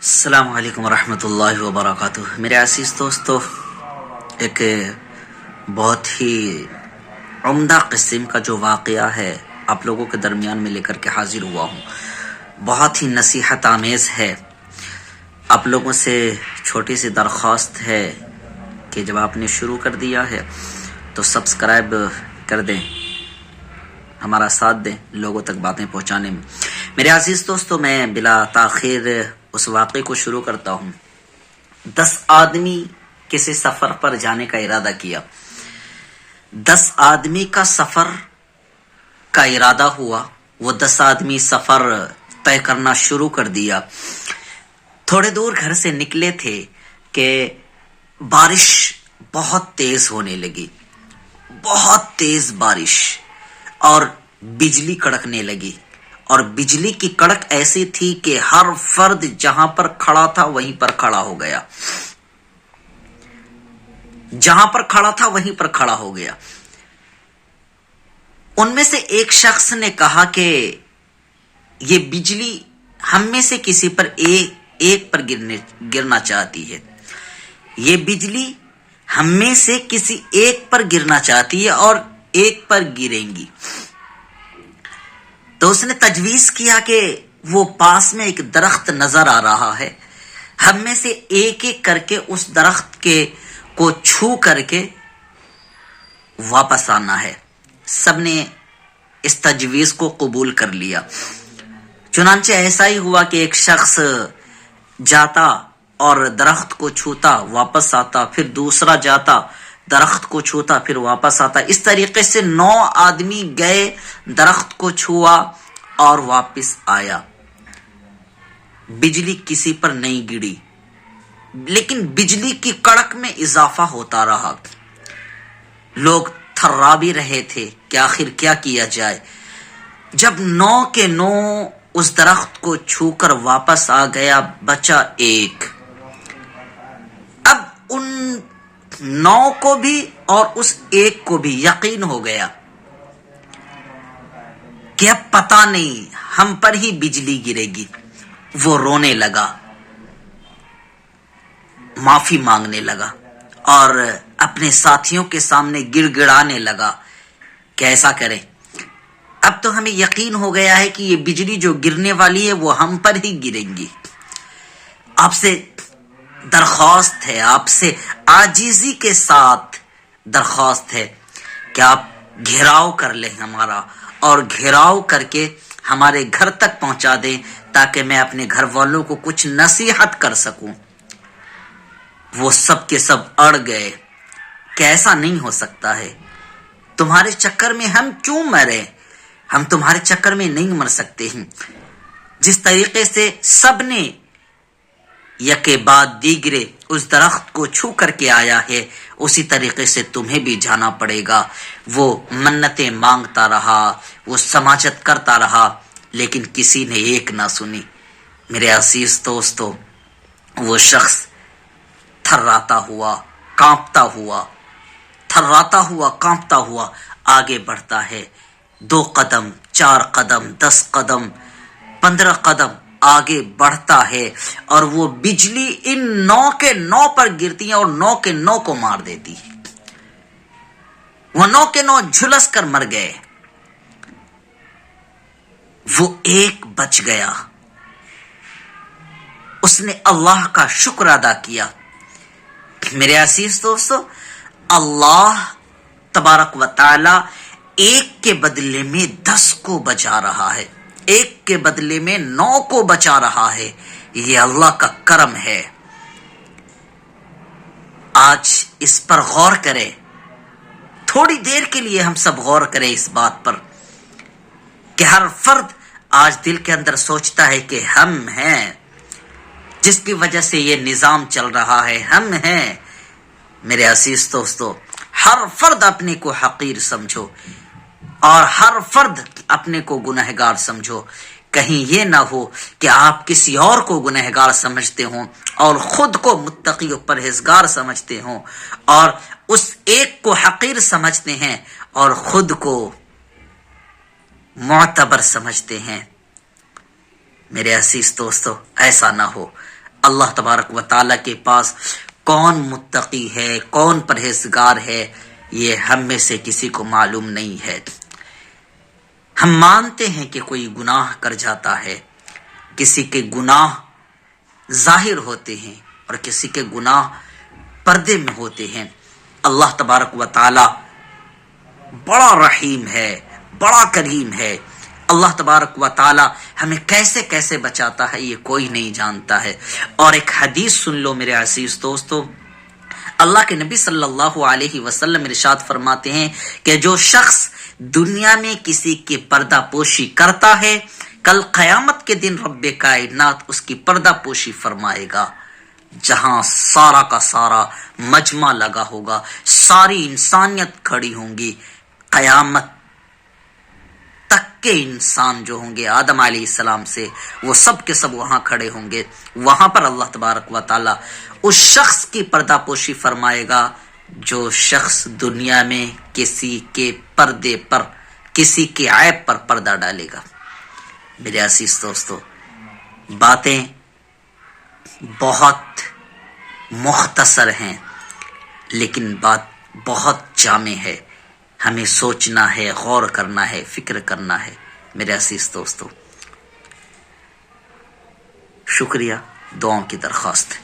السلام علیکم ورحمۃ اللہ وبرکاتہ۔ میرے عزیز دوستو، ایک بہت ہی عمدہ قسم کا جو واقعہ ہے آپ لوگوں کے درمیان میں لے کر کے حاضر ہوا ہوں۔ بہت ہی نصیحت آمیز ہے۔ آپ لوگوں سے چھوٹی سی درخواست ہے کہ جب آپ نے شروع کر دیا ہے تو سبسکرائب کر دیں، ہمارا ساتھ دیں لوگوں تک باتیں پہنچانے میں۔ میرے عزیز دوستو، میں بلا تاخیر اس واقعے کو شروع کرتا ہوں۔ 10 آدمی کسی سفر پر جانے کا ارادہ کیا۔ 10 آدمی کا سفر کا ارادہ ہوا۔ وہ 10 آدمی سفر طے کرنا شروع کر دیا۔ تھوڑے دور گھر سے نکلے تھے کہ بارش بہت تیز ہونے لگی، بہت تیز بارش، اور بجلی کڑکنے لگی۔ اور بجلی کی کڑک ایسی تھی کہ ہر فرد جہاں پر کھڑا تھا وہیں پر کھڑا ہو گیا، جہاں پر کھڑا تھا وہیں پر کھڑا ہو گیا۔ ان میں سے ایک شخص نے کہا کہ یہ بجلی ہم میں سے کسی پر ایک پر گرنا چاہتی ہے، یہ بجلی ہم میں سے کسی ایک پر گرنا چاہتی ہے اور ایک پر گریں گی۔ تو اس نے تجویز کیا کہ وہ پاس میں ایک درخت نظر آ رہا ہے، ہم میں سے ایک ایک کر کے اس درخت کو چھو کر کے واپس آنا ہے۔ سب نے اس تجویز کو قبول کر لیا۔ چنانچہ ایسا ہی ہوا کہ ایک شخص جاتا اور درخت کو چھوتا، واپس آتا، پھر دوسرا جاتا، درخت کو چھوتا، پھر واپس آتا۔ اس طریقے سے 9 آدمی گئے، درخت کو چھوا اور واپس آیا۔ بجلی کسی پر نہیں گری، لیکن بجلی کی کڑک میں اضافہ ہوتا رہا۔ لوگ تھرا بھی رہے تھے کہ آخر کیا کیا جائے۔ جب 9 کے 9 اس درخت کو چھو کر واپس آ گیا، بچا ایک۔ اب ان 9 کو بھی اور اس ایک کو بھی یقین ہو گیا کہ اب پتہ نہیں ہم پر ہی بجلی گرے گی۔ وہ رونے لگا، معافی مانگنے لگا اور اپنے ساتھیوں کے سامنے گڑ گڑانے لگا کہ ایسا کرے، اب تو ہمیں یقین ہو گیا ہے کہ یہ بجلی جو گرنے والی ہے وہ ہم پر ہی گریں گی۔ آپ سے درخواست ہے، آپ سے عاجزی کے ساتھ درخواست ہے کہ آپ گھیراؤ کر لیں ہمارا، اور گھیراؤ کر کے ہمارے گھر تک پہنچا دیں تاکہ میں اپنے گھر والوں کو کچھ نصیحت کر سکوں۔ وہ سب کے سب اڑ گئے کہ ایسا نہیں ہو سکتا ہے، تمہارے چکر میں ہم کیوں مرے، ہم تمہارے چکر میں نہیں مر سکتے ہیں۔ جس طریقے سے سب نے یکے بعد دیگرے اس درخت کو چھو کر کے آیا ہے، اسی طریقے سے تمہیں بھی جانا پڑے گا۔ وہ منتیں مانگتا رہا، وہ سماجت کرتا رہا، لیکن کسی نے ایک نہ سنی۔ میرے عزیز دوستو، وہ شخص تھراتا ہوا، کانپتا ہوا، تھراتا ہوا، کانپتا ہوا آگے بڑھتا ہے۔ 2 قدم، 4 قدم، 10 قدم، 15 قدم آگے بڑھتا ہے، اور وہ بجلی ان 9 کے 9 پر گرتی ہے اور 9 کے 9 کو مار دیتی ہے۔ وہ 9 کے 9 جھلس کر مر گئے، وہ ایک بچ گیا۔ اس نے اللہ کا شکر ادا کیا۔ میرے عزیز دوستو، اللہ تبارک و تعالی ایک کے بدلے میں 10 کو بچا رہا ہے، ایک کے بدلے میں 9 کو بچا رہا ہے۔ یہ اللہ کا کرم ہے۔ آج اس پر غور کریں، تھوڑی دیر کے لیے ہم سب غور کریں اس بات پر کہ ہر فرد آج دل کے اندر سوچتا ہے کہ ہم ہیں جس کی وجہ سے یہ نظام چل رہا ہے، ہم ہیں۔ میرے عزیز دوستو، ہر فرد اپنے کو حقیر سمجھو اور ہر فرد اپنے کو گنہگار سمجھو۔ کہیں یہ نہ ہو کہ آپ کسی اور کو گنہگار سمجھتے ہوں اور خود کو متقی و پرہیزگار سمجھتے ہوں، اور اس ایک کو حقیر سمجھتے ہیں اور خود کو معتبر سمجھتے ہیں۔ میرے عزیز دوستو، ایسا نہ ہو۔ اللہ تبارک و تعالیٰ کے پاس کون متقی ہے، کون پرہیزگار ہے، یہ ہم میں سے کسی کو معلوم نہیں ہے۔ ہم مانتے ہیں کہ کوئی گناہ کر جاتا ہے، کسی کے گناہ ظاہر ہوتے ہیں اور کسی کے گناہ پردے میں ہوتے ہیں۔ اللہ تبارک و تعالی بڑا رحیم ہے، بڑا کریم ہے۔ اللہ تبارک و تعالی ہمیں کیسے کیسے بچاتا ہے یہ کوئی نہیں جانتا ہے۔ اور ایک حدیث سن لو میرے عزیز دوستو، اللہ کے نبی صلی اللہ علیہ وسلم ارشاد فرماتے ہیں کہ جو شخص دنیا میں کسی کی پردہ پوشی کرتا ہے، کل قیامت کے دن رب کائنات اس کی پردہ پوشی فرمائے گا۔ جہاں سارا کا سارا مجمع لگا ہوگا، ساری انسانیت کھڑی ہوں گی، قیامت تک کے انسان جو ہوں گے آدم علیہ السلام سے، وہ سب کے سب وہاں کھڑے ہوں گے۔ وہاں پر اللہ تبارک و تعالی اس شخص کی پردہ پوشی فرمائے گا جو شخص دنیا میں کسی کے پردے پر، کسی کے عیب پر پردہ ڈالے گا۔ میرے عزیز دوستو، باتیں بہت مختصر ہیں لیکن بات بہت جامع ہے، ہمیں سوچنا ہے، غور کرنا ہے، فکر کرنا ہے۔ میرے عزیز دوستو، شکریہ، دعاؤں کی درخواست ہے۔